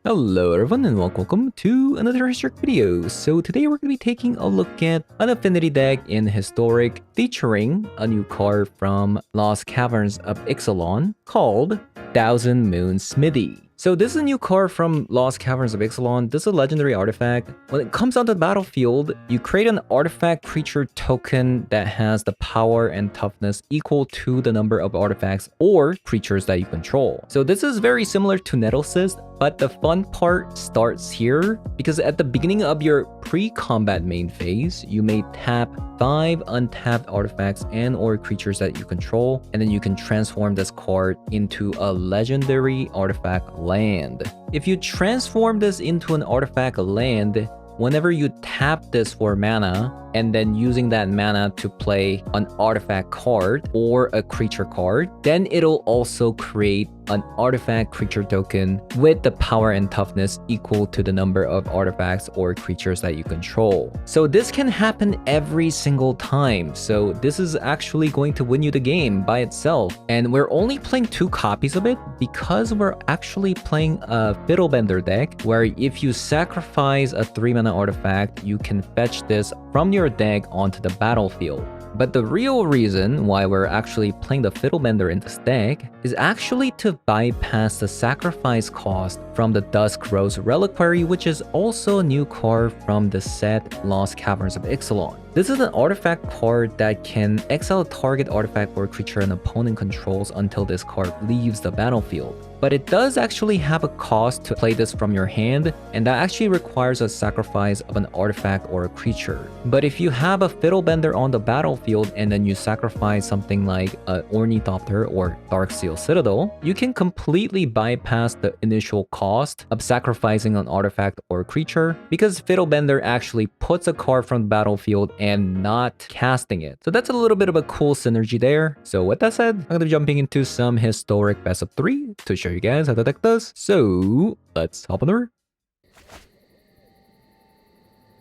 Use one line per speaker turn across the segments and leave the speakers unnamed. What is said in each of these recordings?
Hello everyone and welcome to another historic video. So today we're going to be taking a look at an Affinity deck in Historic featuring a new card from Lost Caverns of Ixalan called Thousand Moon Smithy. So this is a new card from Lost Caverns of Ixalan. This is a legendary artifact. When it comes onto the battlefield, you create an artifact creature token that has the power and toughness equal to the number of artifacts or creatures that you control. So this is very similar to Nettlecyst, but the fun part starts here because at the beginning of your pre-combat main phase, you may tap 5 untapped artifacts and or creatures that you control, and then you can transform this card into a legendary artifact land. If you transform this into an artifact land, whenever you tap this for mana, and then using that mana to play an artifact card or a creature card, then it'll also create an artifact creature token with the power and toughness equal to the number of artifacts or creatures that you control. So this can happen every single time. So this is actually going to win you the game by itself. And we're only playing 2 copies of it because we're actually playing a Fiddlebender deck where if you sacrifice a 3-mana artifact, you can fetch this from your deck onto the battlefield. But the real reason why we're actually playing the Fiddlebender in this deck is actually to bypass the sacrifice cost from the Dusk Rose Reliquary, which is also a new card from the set Lost Caverns of Ixalan. This is an artifact card that can exile a target artifact or creature an opponent controls until this card leaves the battlefield. But it does actually have a cost to play this from your hand, and that actually requires a sacrifice of an artifact or a creature. But if you have a Fiddlebender on the battlefield and then you sacrifice something like an Ornithopter or Darksteel Citadel, you can completely bypass the initial cost of sacrificing an artifact or a creature because Fiddlebender actually puts a card from the battlefield and not casting it. So that's a little bit of a cool synergy there. So with that said, I'm going to be jumping into some historic best of 3 to show you guys how the deck does. So let's hop on over.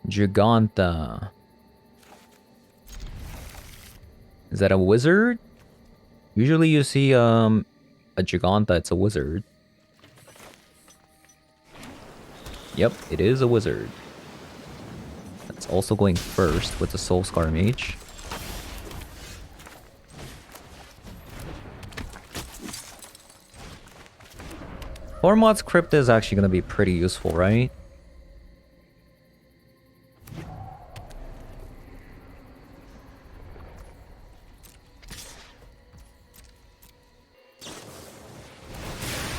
Giganta. Is that a wizard? Usually you see a Giganta, it's a wizard. Yep, it is a wizard. That's also going first with the Soul Scar Mage. Tormod's Crypt is actually going to be pretty useful, right?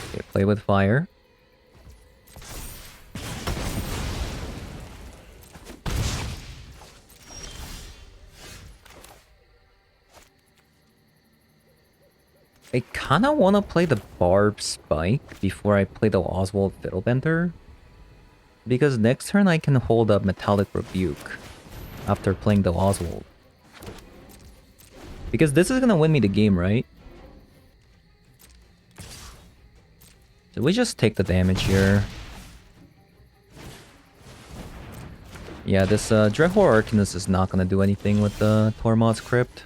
Okay, play with fire. I kind of want to play the Barb Spike before I play the Oswald Fiddlebender. Because next turn I can hold up Metallic Rebuke after playing the Oswald. Because this is going to win me the game, right? Should we just take the damage here? Yeah, this Dreadhorde Arcanist is not going to do anything with the Tormod's Crypt.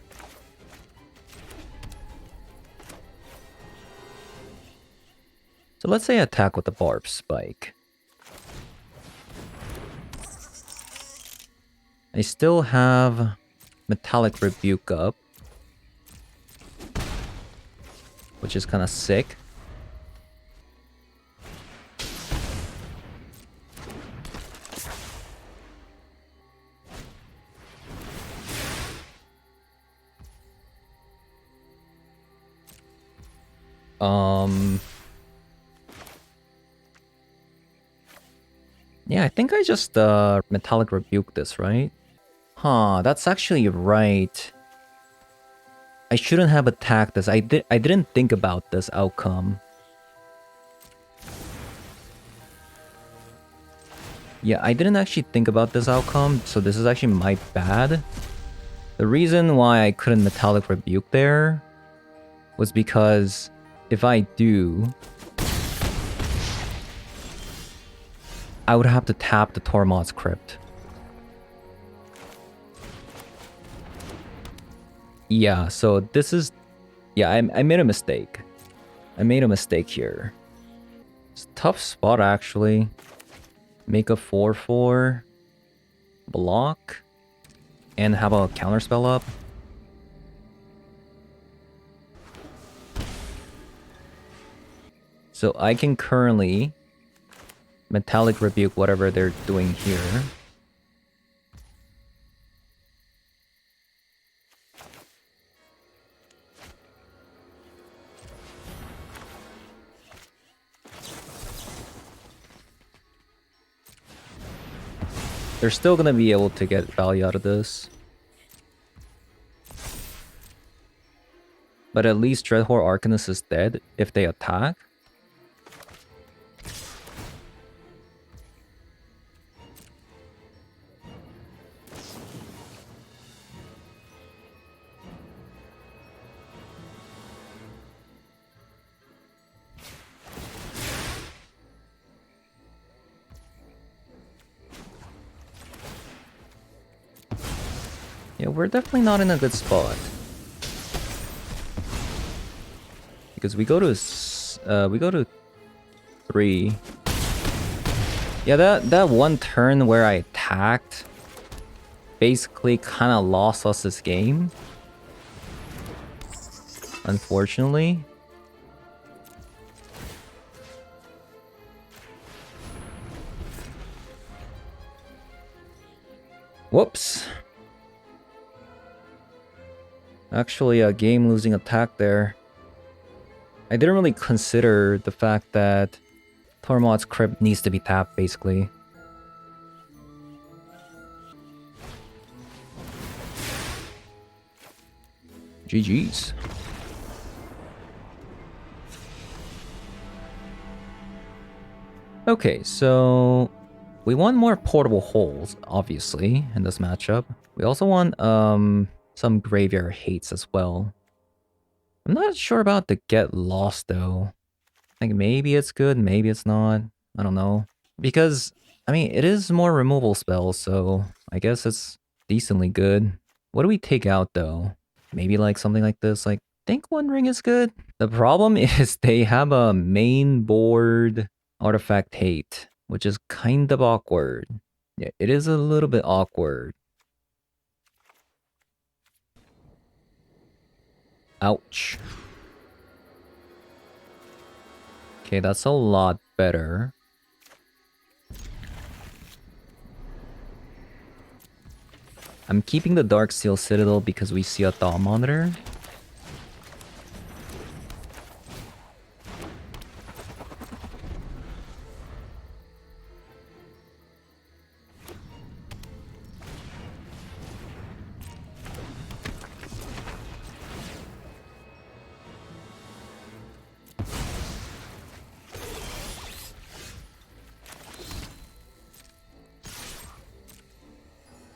So let's say attack with the Barb Spike. I still have Metallic Rebuke up, which is kind of sick. Yeah, I think I just Metallic Rebuke this, right? Huh, that's actually right. I shouldn't have attacked this. I didn't think about this outcome. Yeah, I didn't actually think about this outcome, so this is actually my bad. The reason why I couldn't Metallic Rebuke there was because if I do, I would have to tap the Tormod's Crypt. Yeah, so this is... Yeah, I made a mistake. I made a mistake here. It's a tough spot actually. Make a 4/4 block and have a counter spell up. So I can currently Metallic Rebuke whatever they're doing here. They're still gonna be able to get value out of this. But at least Dreadhorde Arcanist is dead if they attack. Yeah, we're definitely not in a good spot. Because we go to 3. Yeah, that one turn where I attacked basically kind of lost us this game. Unfortunately. Whoops. Actually, a game-losing attack there. I didn't really consider the fact that Tormod's Crypt needs to be tapped, basically. GG's. Okay, so we want more portable holes, obviously, in this matchup. We also want some graveyard hates as well. I'm not sure about the get lost though. Like maybe it's good, maybe it's not. I don't know. Because, I mean, it is more removal spells, so I guess it's decently good. What do we take out though? Maybe like something like this, like think One Ring is good. The problem is they have a main board artifact hate, which is kind of awkward. Yeah, it is a little bit awkward. Ouch. Okay, that's a lot better. I'm keeping the Darksteel Citadel because we see a Thought Monitor.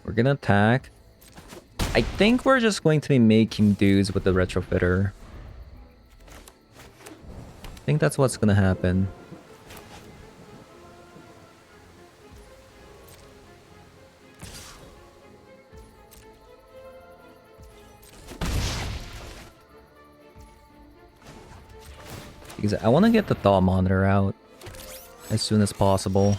We're gonna attack. I think we're just going to be making dudes with the Retrofitter. I think that's what's gonna happen. Because I want to get the Thought Monitor out as soon as possible.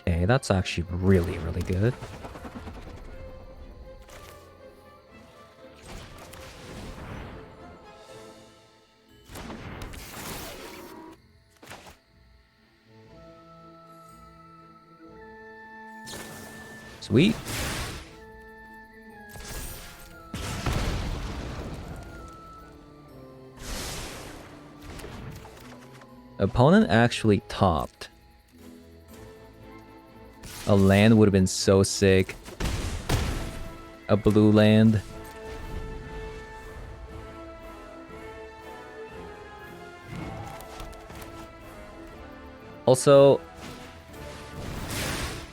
Okay, that's actually really, really good. Sweet. Opponent actually topped. A land would have been so sick. A blue land. Also,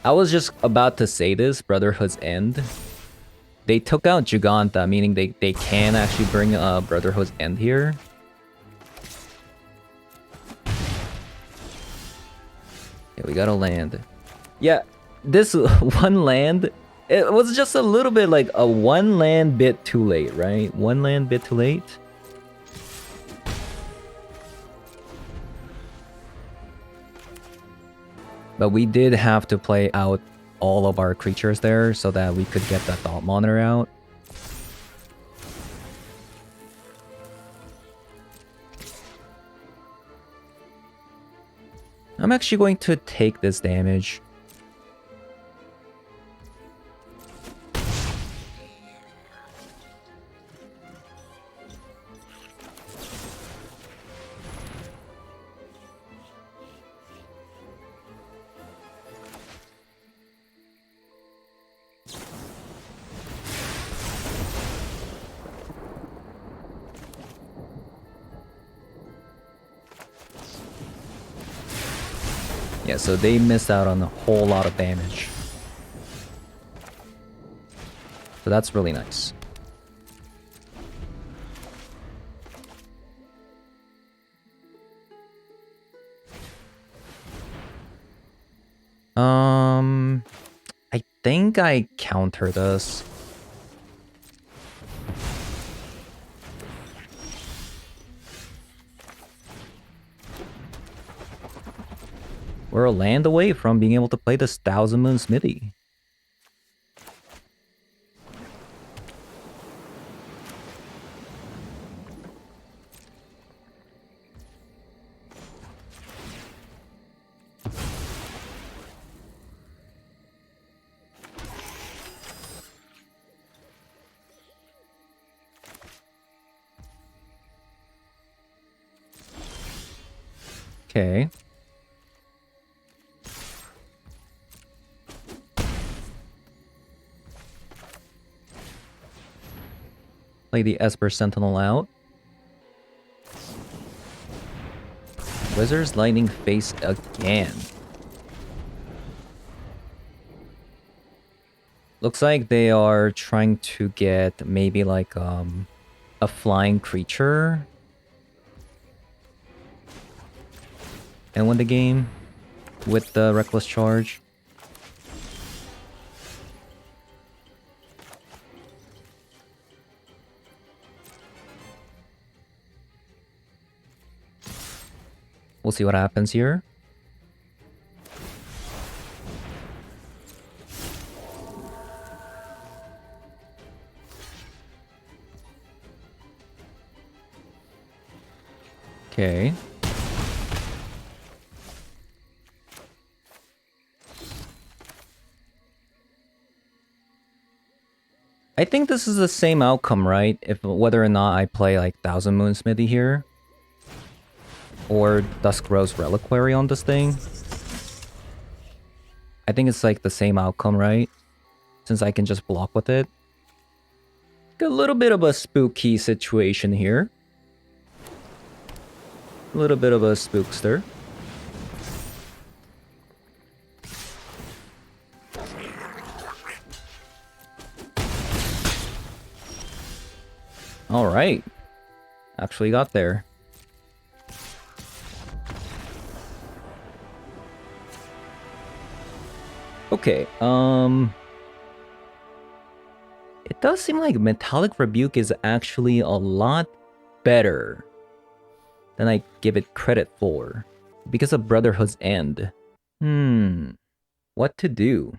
I was just about to say this, Brotherhood's End. They took out Giganta, meaning they can actually bring Brotherhood's End here. Yeah, we got a land. Yeah. This one land, it was just a little bit like a one land bit too late, right? One land bit too late. But we did have to play out all of our creatures there so that we could get that Thought Monitor out. I'm actually going to take this damage. Yeah, so they missed out on a whole lot of damage. So that's really nice. I think I counter this. We're a land away from being able to play this Thousand Moon Smithy. Okay. Play the Esper Sentinel out. Wizard's Lightning Face again. Looks like they are trying to get maybe like a flying creature and win the game with the Reckless Charge. We'll see what happens here. Okay. I think this is the same outcome, right? If whether or not I play like Thousand Moon Smithy here. Or Dusk Rose Reliquary on this thing. I think it's like the same outcome, right? Since I can just block with it. A little bit of a spooky situation here. A little bit of a spookster. Alright. Actually got there. Okay, it does seem like Metallic Rebuke is actually a lot better than I give it credit for. Because of Brotherhood's End. What to do?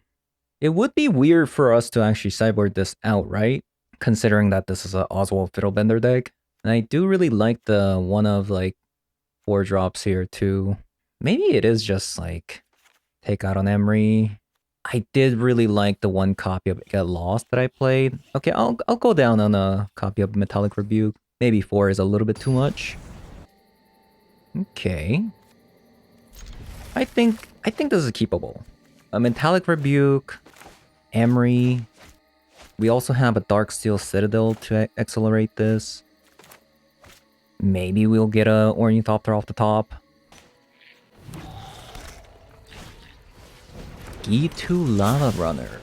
It would be weird for us to actually sideboard this out, right? Considering that this is an Oswald Fiddlebender deck. And I do really like the one of like 4 drops here too. Maybe it is just like take out on Emery. I did really like the one copy of Get Lost that I played. Okay, I'll go down on a copy of Metallic Rebuke. Maybe 4 is a little bit too much. Okay. I think this is keepable. A Metallic Rebuke, Emery. We also have a Darksteel Citadel to accelerate this. Maybe we'll get a Ornithopter off the top. E2 Lava Runner.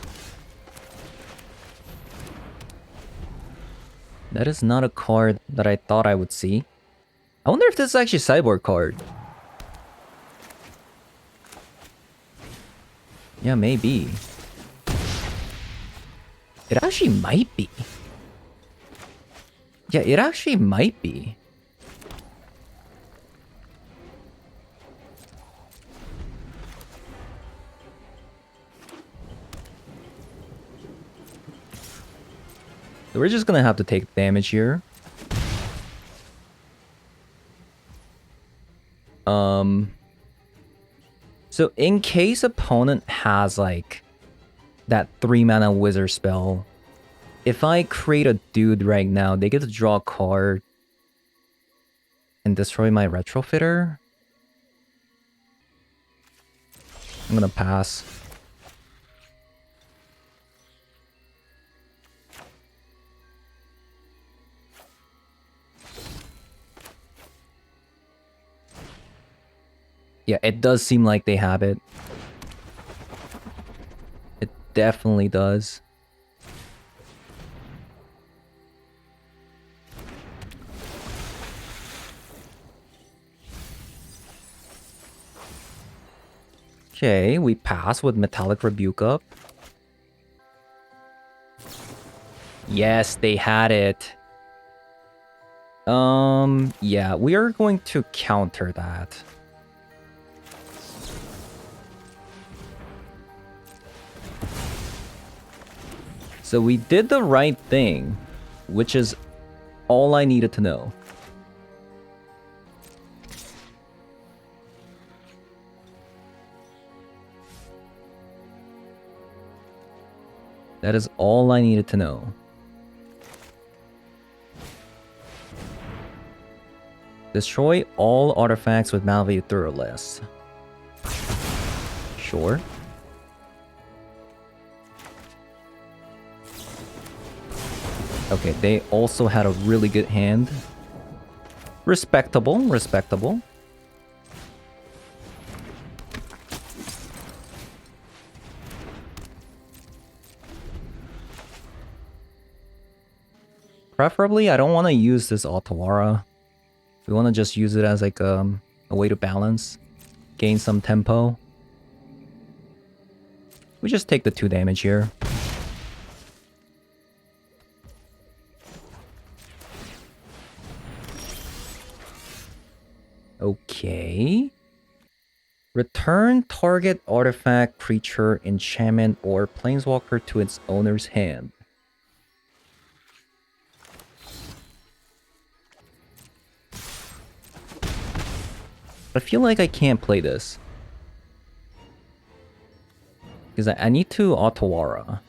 That is not a card that I thought I would see. I wonder if this is actually a sideboard card. Yeah, maybe. It actually might be. Yeah, it actually might be. So we're just gonna have to take damage here. So in case opponent has like that 3-mana wizard spell, if I create a dude right now, they get to draw a card and destroy my retrofitter. I'm gonna pass. Yeah, it does seem like they have it. It definitely does. Okay, we pass with Metallic Rebuke up. Yes, they had it. Yeah, we are going to counter that. So we did the right thing, which is all I needed to know. That is all I needed to know. Destroy all artifacts with mana value 3 or less. Sure. Okay, they also had a really good hand. Respectable, respectable. Preferably, I don't want to use this Otawara. We want to just use it as like a way to balance, gain some tempo. We just take the 2 damage here. Okay. Return target artifact, creature, enchantment, or planeswalker to its owner's hand. I feel like I can't play this. Because I need to Otawara.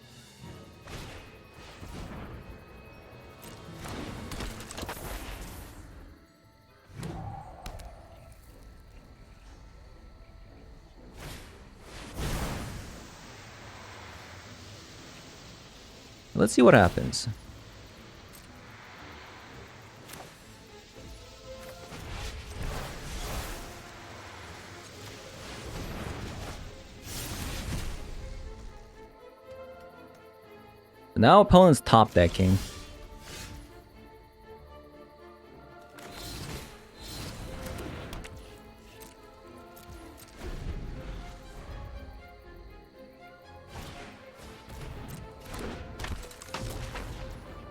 Let's see what happens. Now opponent's top decking.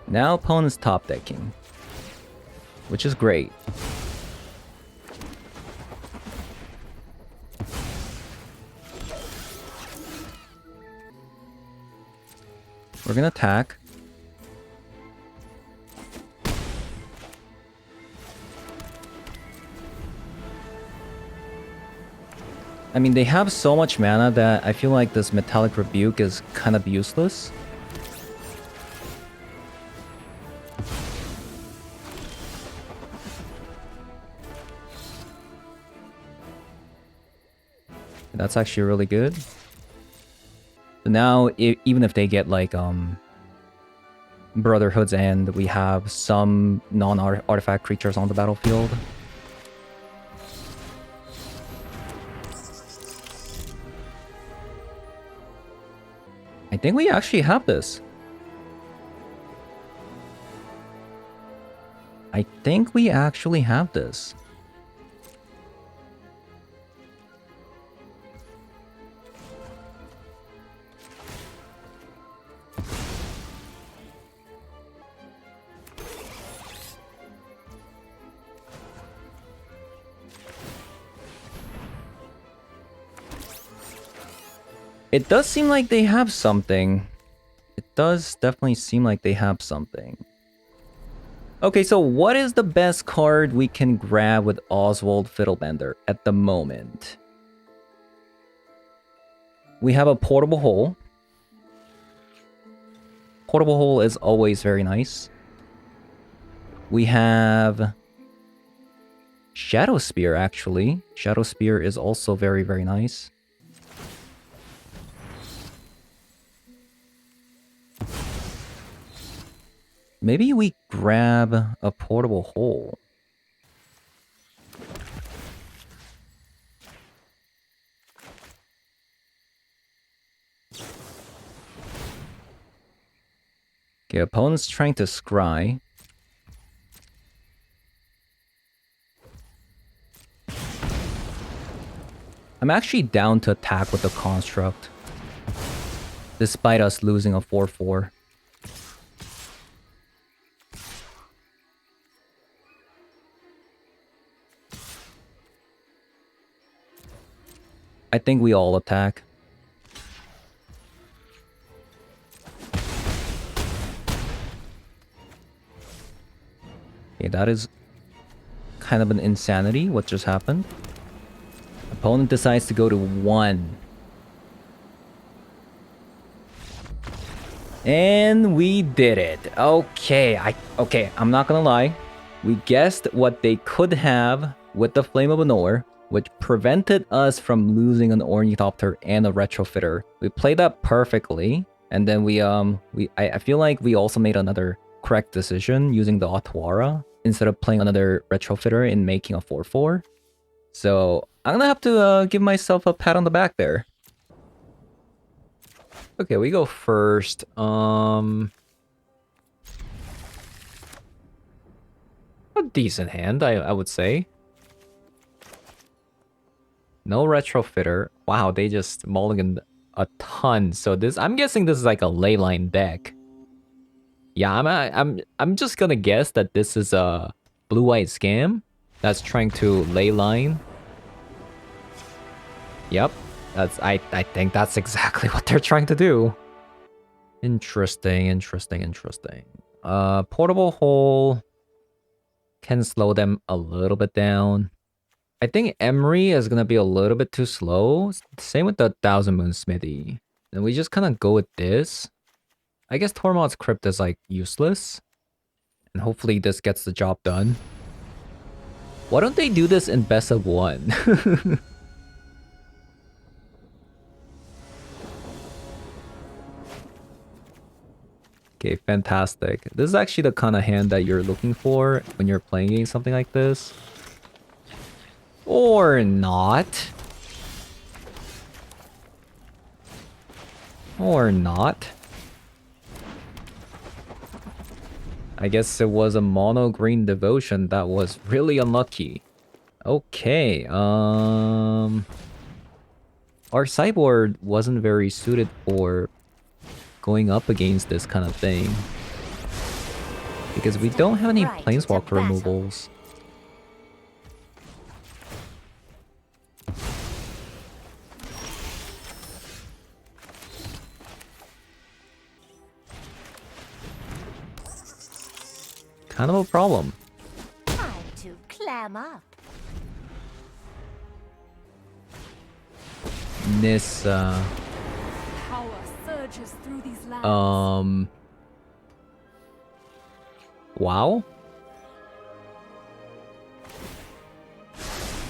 Now opponent's top decking. Which is great. We're gonna attack. I mean, they have so much mana that I feel like this Metallic Rebuke is kind of useless. That's actually really good. So now, even if they get like Brotherhood's End, we have some non-artifact creatures on the battlefield. I think we actually have this. I think we actually have this. It does seem like they have something. It does definitely seem like they have something. Okay, so what is the best card we can grab with Oswald Fiddlebender at the moment? We have a Portable Hole. Portable Hole is always very nice. We have Shadow Spear, actually. Shadow Spear is also very, very nice. Maybe we grab a Portable Hole. Okay, opponent's trying to scry. I'm actually down to attack with the Construct, despite us losing a 4-4. I think we all attack. Okay, that is kind of an insanity, what just happened. Opponent decides to go to 1. And we did it. Okay, I'm not gonna lie. We guessed what they could have with the Flame of Anor, which prevented us from losing an Ornithopter and a Retrofitter. We played that perfectly, and then I feel like we also made another correct decision using the Otawara instead of playing another Retrofitter and making a 4-4. So I'm gonna have to give myself a pat on the back there. Okay, we go first. A decent hand, I would say. No Retrofitter. Wow, they just mulliganed a ton. So I'm guessing this is like a leyline deck. Yeah, I'm just gonna guess that this is a blue-white scam that's trying to leyline. Yep, I think that's exactly what they're trying to do. Interesting. Portable Hole can slow them a little bit down. I think Emery is gonna be a little bit too slow. Same with the Thousand Moon Smithy. And we just kind of go with this. I guess Tormod's Crypt is like useless. And hopefully this gets the job done. Why don't they do this in best of 1? Okay, fantastic. This is actually the kind of hand that you're looking for when you're playing something like this. Or not. Or not. I guess it was a mono green devotion that was really unlucky. Okay, our sideboard wasn't very suited for going up against this kind of thing. Because we don't have any Planeswalker removals. Kind of a problem.
Time to clam up.
Nissa.
Power surges through these lands.
Wow.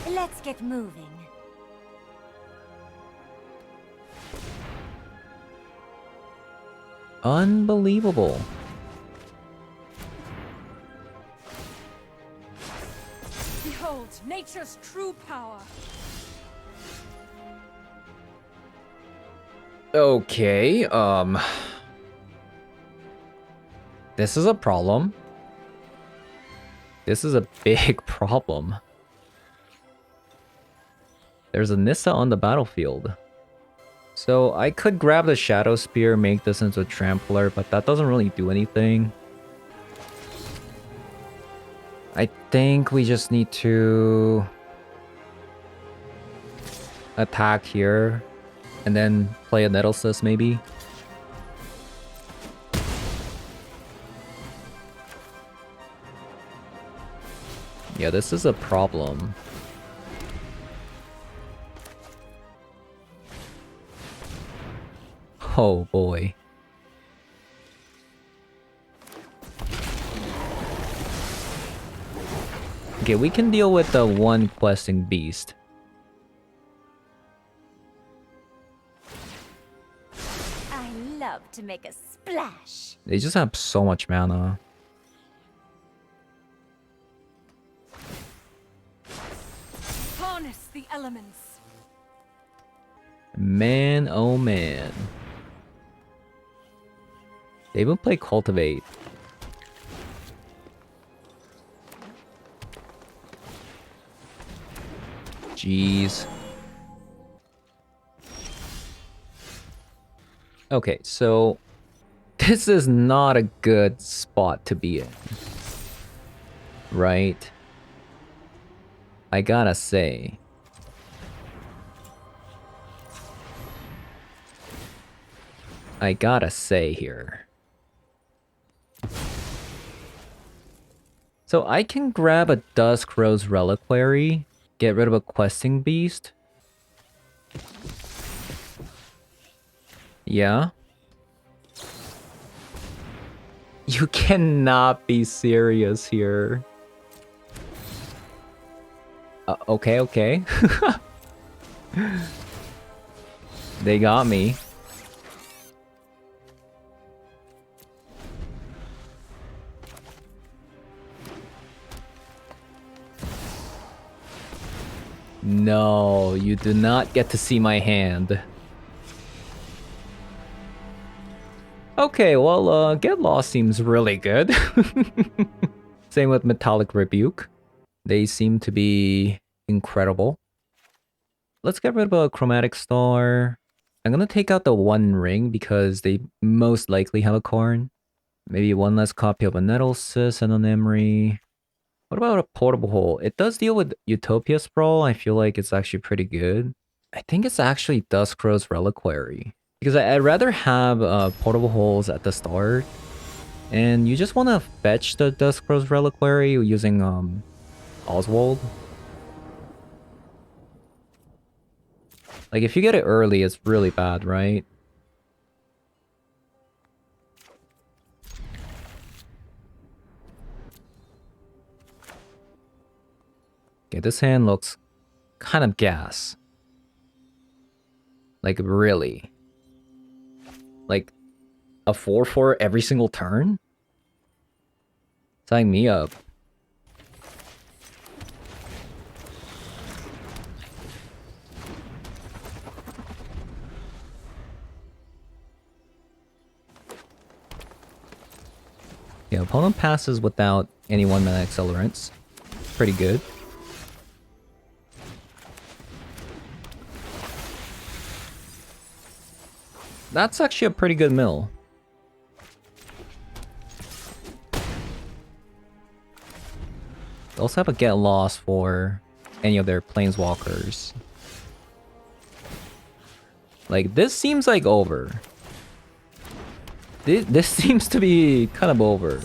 Let's get moving.
Unbelievable.
Behold nature's true power.
Okay, this is a problem. This is a big problem. There's a Nissa on the battlefield. So I could grab the Shadow Spear, make this into a Trampler, but that doesn't really do anything. I think we just need to attack here and then play a Nettlesis maybe. Yeah, this is a problem. Oh boy. Okay, we can deal with the one questing beast.
I love to make a splash.
They just have so much mana.
Harness the elements.
Man, oh man. They even play Cultivate. Jeez. Okay, so this is not a good spot to be in. Right? I gotta say. Here. So I can grab a Dusk Rose Reliquary, get rid of a questing beast. Yeah. You cannot be serious here. Okay. They got me. No, you do not get to see my hand. Okay, well, Get Lost seems really good. Same with Metallic Rebuke. They seem to be incredible. Let's get rid of a Chromatic Star. I'm gonna take out the One Ring because they most likely have a Corn. Maybe one less copy of a Nettlesis and an Emery. What about a Portable Hole? It does deal with Utopia Sprawl. I feel like it's actually pretty good. I think it's actually Dusk Rose Reliquary. Because I'd rather have Portable Holes at the start. And you just want to fetch the Dusk Rose Reliquary using Oswald. Like if you get it early, it's really bad, right? Okay, this hand looks kind of gas. Like, really? Like, a 4/4 every single turn? Sign me up. Yeah, opponent passes without any 1-mana accelerants. Pretty good. That's actually a pretty good mill. They also have a Get Lost for any of their planeswalkers. Like, this seems like over. This seems to be kind of over.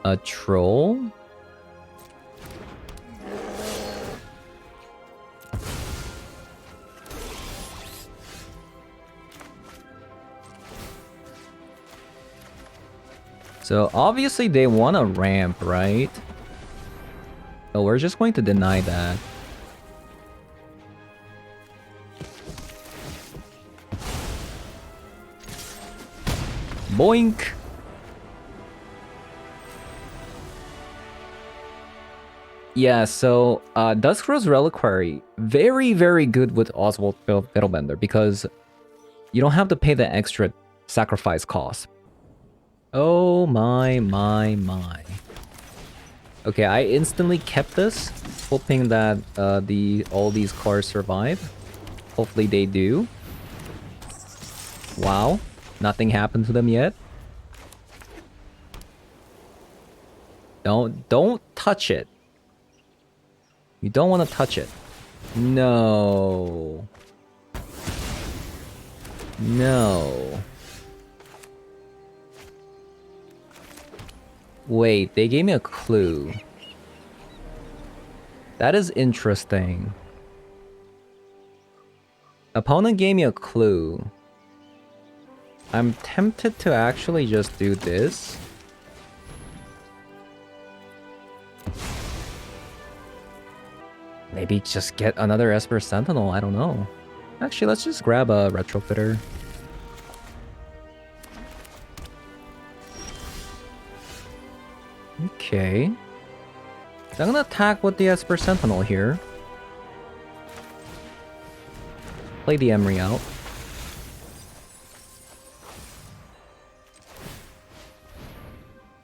A troll? So obviously they want a ramp, right? So we're just going to deny that. Boink! Yeah, so Dusk Rose Reliquary, very, very good with Oswald Fiddlebender because you don't have to pay the extra sacrifice cost. Oh my. Okay, I instantly kept this, hoping that all these cards survive. Hopefully they do. Wow, nothing happened to them yet. Don't touch it. You don't want to touch it. No. No. Wait, they gave me a clue. That is interesting. Opponent gave me a clue. I'm tempted to actually just do this. Maybe just get another Esper Sentinel, I don't know. Actually, let's just grab a Retrofitter. Okay. So I'm gonna attack with the Esper Sentinel here. Play the Emery out.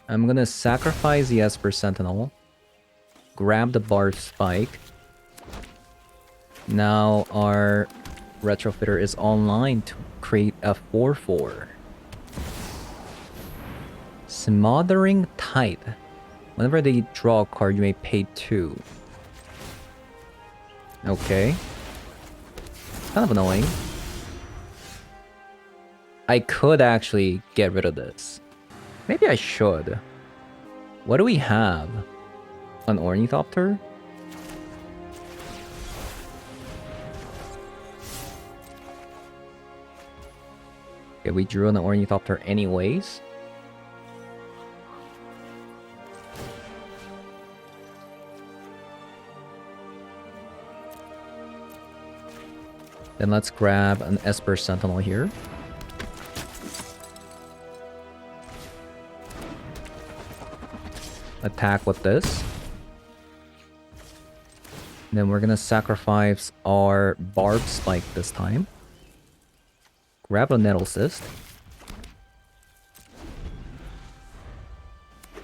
I'm gonna sacrifice the Esper Sentinel. Grab the Bard Spike. Now our Retrofitter is online to create a 4/4. Smothering Tide. Whenever they draw a card, you may pay 2. Okay. Kind of annoying. I could actually get rid of this. Maybe I should. What do we have? An Ornithopter? Okay, we drew an Ornithopter anyways. Then let's grab an Esper Sentinel here. Attack with this. Then we're gonna sacrifice our Barb Spike this time. Grab a Nettle Cyst.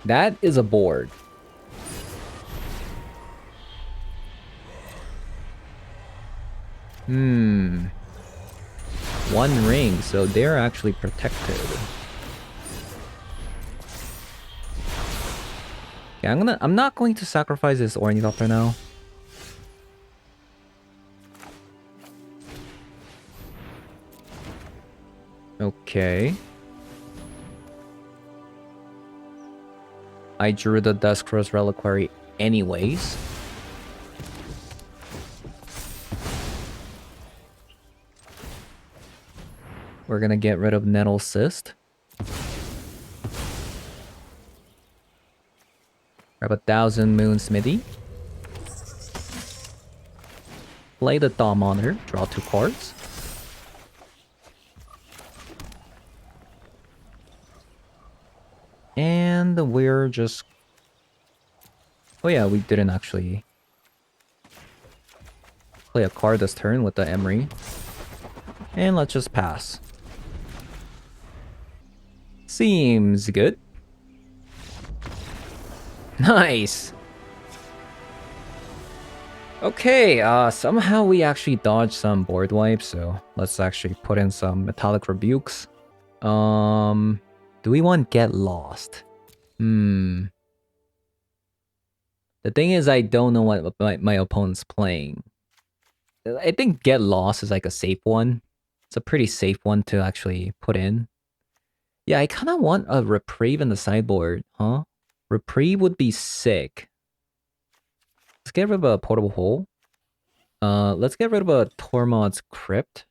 That is a board. One ring, so they're actually protected. Okay, I'm not going to sacrifice this Ornithopter now. Okay. I drew the Duskro's Reliquary anyways. We're gonna get rid of Nettle Cyst. Grab a Thousand Moon Smithy. Play the Dawn Monitor, draw 2 cards. And we're just... Oh yeah, we didn't actually play a card this turn with the Emery. And let's just pass. Seems good. Nice! Okay, somehow we actually dodged some board wipes, so let's actually put in some Metallic Rebukes. Do we want Get Lost? The thing is, I don't know what my opponent's playing. I think Get Lost is like a safe one. It's a pretty safe one to actually put in. Yeah, I kind of want a Reprieve in the sideboard, huh? Reprieve would be sick. Let's get rid of a Portable Hole. Let's get rid of a Tormod's Crypt.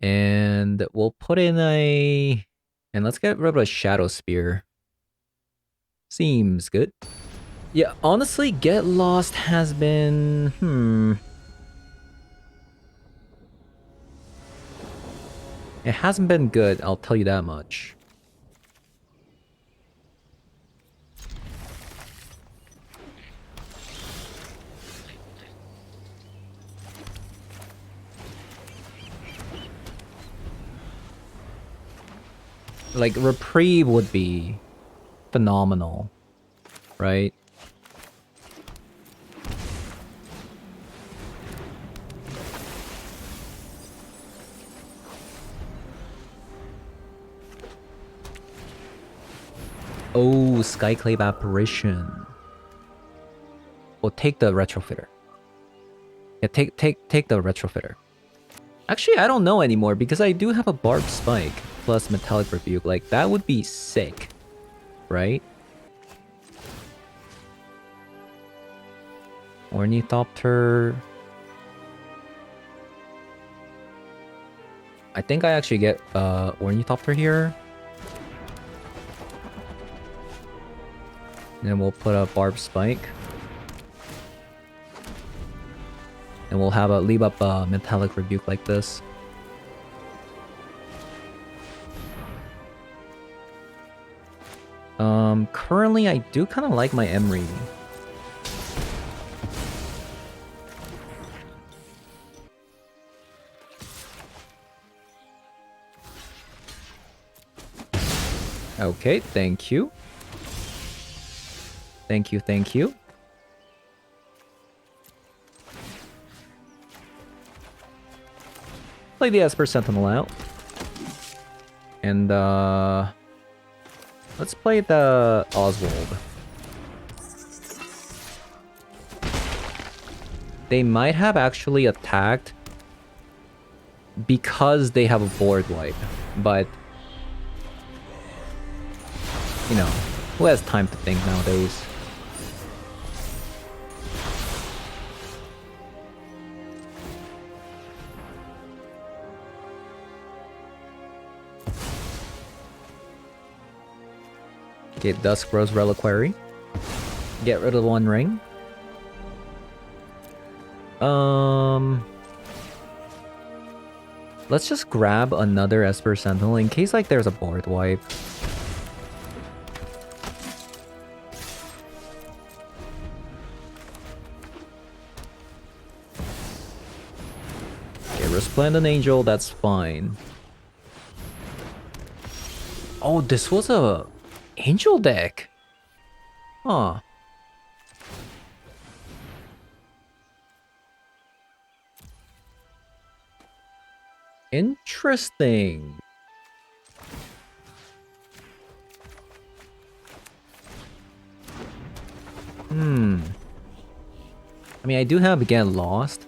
And we'll put in a... And let's get rid of a Shadow Spear. Seems good. Yeah, honestly, Get Lost has been... It hasn't been good, I'll tell you that much. Like, Reprieve would be phenomenal, right? Oh, Skyclave Apparition. Well, take the Retrofitter. Yeah, take the Retrofitter. Actually, I don't know anymore because I do have a Barbed Spike plus Metallic Rebuke. Like, that would be sick, right? Ornithopter. I think I actually get Ornithopter here. And then we'll put a Barbed Spike. And we'll have leave up a Metallic Rebuke like this. Currently I do kind of like my Emery. Okay, thank you. Thank you, thank you. Play the Esper Sentinel out. And, let's play the Oswald. They might have actually attacked because they have a board wipe, but you know, who has time to think nowadays? Get Dusk Rose Reliquary. Get rid of one ring. Let's just grab another Esper Sentinel in case like there's a board wipe. Okay, Resplendent Angel, that's fine. Oh, this was a Angel deck. Huh. Interesting. I mean, I do have Get Lost.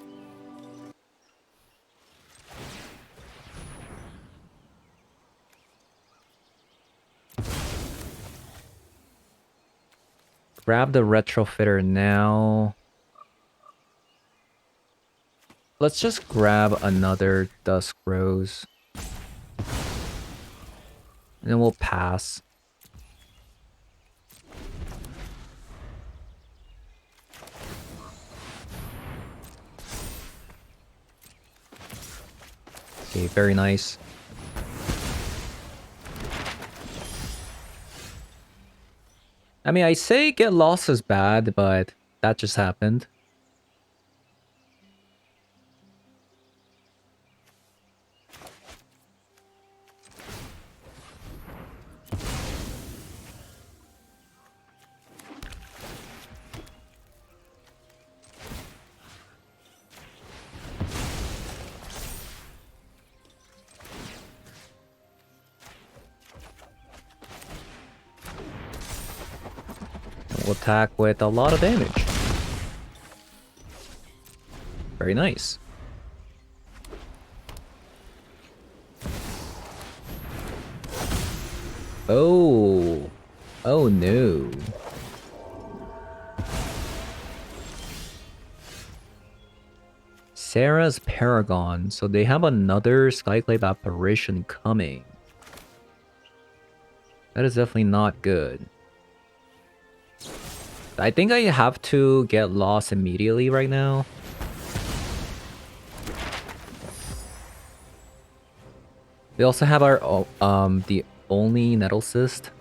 Grab the Retrofitter now. Let's just grab another Dusk Rose. And then we'll pass. Okay, very nice. I mean, I say Get Lost is bad, but that just happened. We'll attack with a lot of damage. Very nice. Oh. Oh no. Sarah's Paragon. So they have another Skyclave Apparition coming. That is definitely not good. I think I have to get lost immediately right now. We also have our the only Nettle Cyst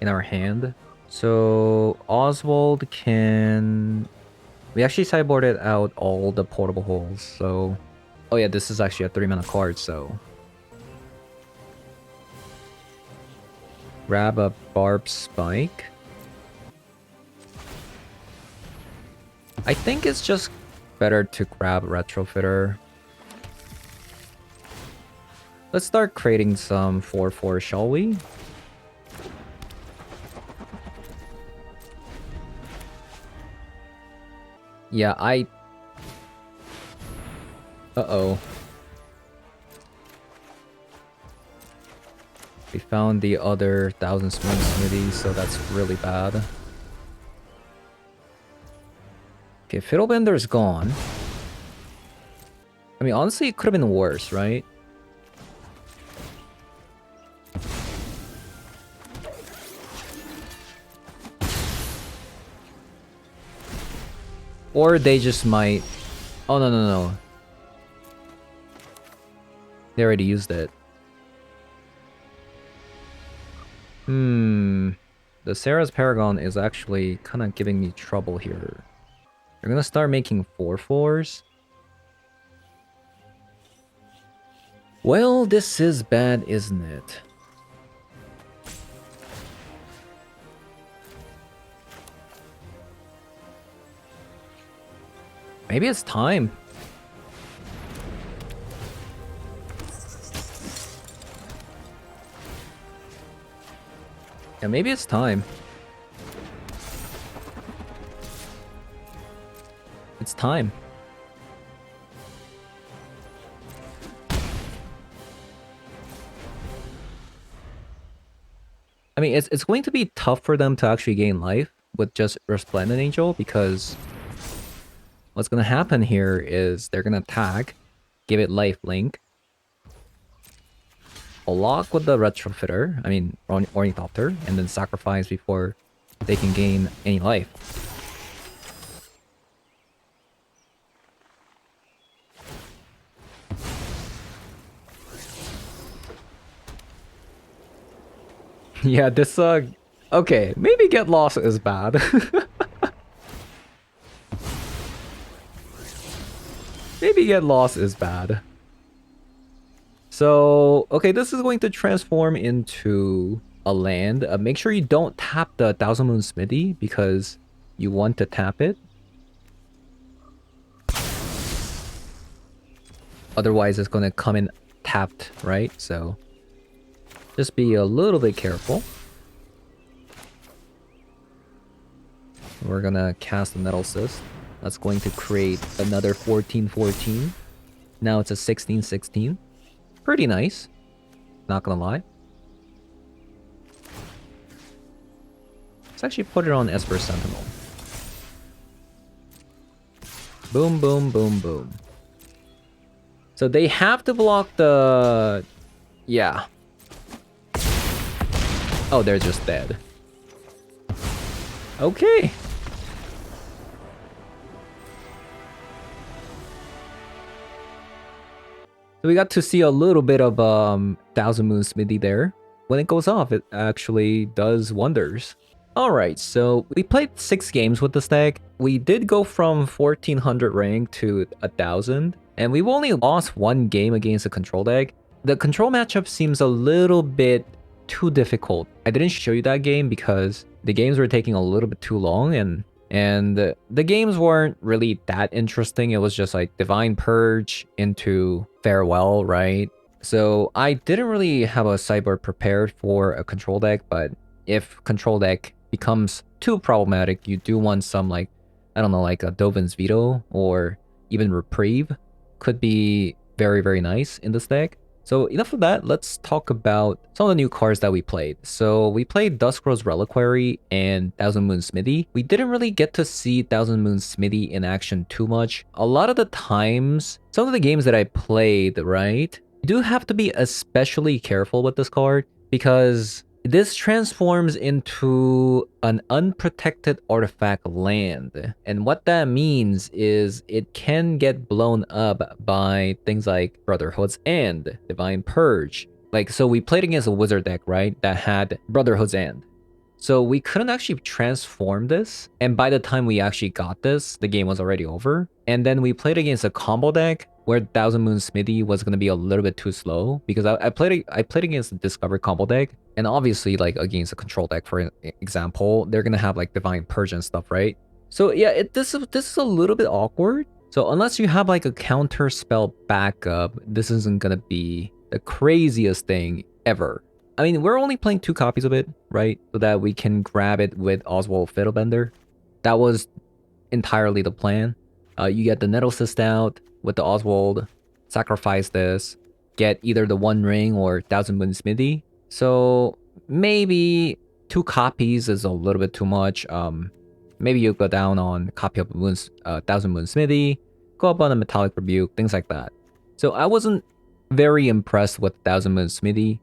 in our hand. So Oswald can... We actually sideboarded out all the portable holes, so... Oh yeah, this is actually a 3-mana card, so... Grab a Barbed Spike. I think it's just better to grab Retrofitter. Let's start creating some 4/4, shall we? Yeah, Uh-oh. We found the other Thousand Spoon Smithy, so that's really bad. Okay, Fiddlebender's gone. I mean, honestly, it could have been worse, right? Or they just might... Oh, no, no, no. They already used it. The Sarah's Paragon is actually kind of giving me trouble here. They're gonna start making 4/4s. Well, this is bad, isn't it? Maybe it's time. Yeah, maybe it's time. It's time. I mean, it's going to be tough for them to actually gain life with just Resplendent Angel, because what's going to happen here is they're going to attack, give it life link, a lock with the Retrofitter, I mean Ornithopter, and then sacrifice before they can gain any life. Yeah, this okay, maybe Get Lost is bad. Maybe Get Lost is bad. So, okay, this is going to transform into a land. Make sure you don't tap the Thousand Moon Smithy because you want to tap it. Otherwise, it's going to come in tapped, right? So, just be a little bit careful. We're going to cast a Metal Cyst. That's going to create another 14/14. Now it's a 16/16. Pretty nice. Not gonna lie. Let's actually put it on Esper Sentinel. Boom, boom, boom, boom. So they have to block the... Yeah. Oh, they're just dead. Okay. So we got to see a little bit of Thousand Moon Smithy there. When it goes off, it actually does wonders. Alright, so we played 6 games with this deck. We did go from 1400 rank to 1000, and we've only lost 1 game against a control deck. The control matchup seems a little bit too difficult. I didn't show you that game because the games were taking a little bit too long, and the games weren't really that interesting. It was just like Divine Purge into Farewell, right? So I didn't really have a sideboard prepared for a control deck, but if control deck becomes too problematic, you do want some, like, I don't know, like a Dovin's Veto or even Reprieve could be very, very nice in this deck. So enough of that, let's talk about some of the new cards that we played. So we played Duskrow's Reliquary and Thousand Moon Smithy. We didn't really get to see Thousand Moon Smithy in action too much. A lot of the times, some of the games that I played, right, you do have to be especially careful with this card because this transforms into an unprotected artifact land. And what that means is it can get blown up by things like Brotherhood's End, Divine Purge. Like, so we played against a wizard deck, right, that had Brotherhood's End. So we couldn't actually transform this. And by the time we actually got this, the game was already over. And then we played against a combo deck where Thousand Moon Smithy was going to be a little bit too slow because I played against the Discover combo deck, and obviously like against a control deck, for example, they're going to have like Divine Purge and stuff, right? So yeah, this is a little bit awkward. So unless you have like a counter spell backup, this isn't going to be the craziest thing ever. I mean, we're only playing 2 copies of it, right? So that we can grab it with Oswald Fiddlebender. That was entirely the plan. You get the Nettle Cyst out with the Oswald, sacrifice this, get either the One Ring or Thousand Moon Smithy, So maybe 2 copies is a little bit too much. Maybe you go down on copy of Moon's Thousand Moon Smithy, go up on a Metallic Rebuke, things like that. So I wasn't very impressed with Thousand Moon Smithy,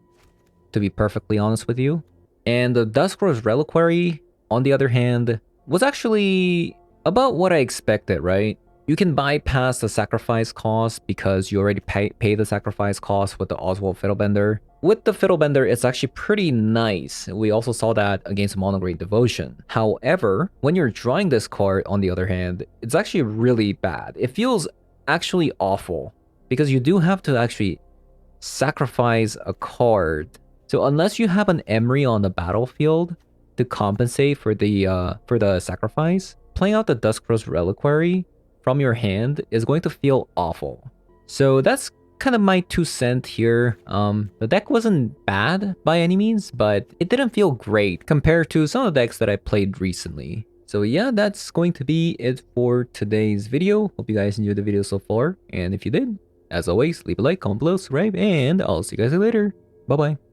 to be perfectly honest with you. And the Duskrose Reliquary, on the other hand, was actually about what I expected, right? You can bypass the sacrifice cost because you already pay the sacrifice cost with the Oswald Fiddlebender. With the Fiddlebender, it's actually pretty nice. We also saw that against Monograde Devotion. However, when you're drawing this card, on the other hand, it's actually really bad. It feels actually awful because you do have to actually sacrifice a card. So unless you have an Emery on the battlefield to compensate for the sacrifice, playing out the Duskrose Reliquary from your hand is going to feel awful. So that's kind of my 2 cents here. The deck wasn't bad by any means, but it didn't feel great compared to some of the decks that I played recently. So yeah, that's going to be it for today's video. Hope you guys enjoyed the video so far, and if you did, as always, leave a like, comment below, subscribe, and I'll see you guys later. Bye bye.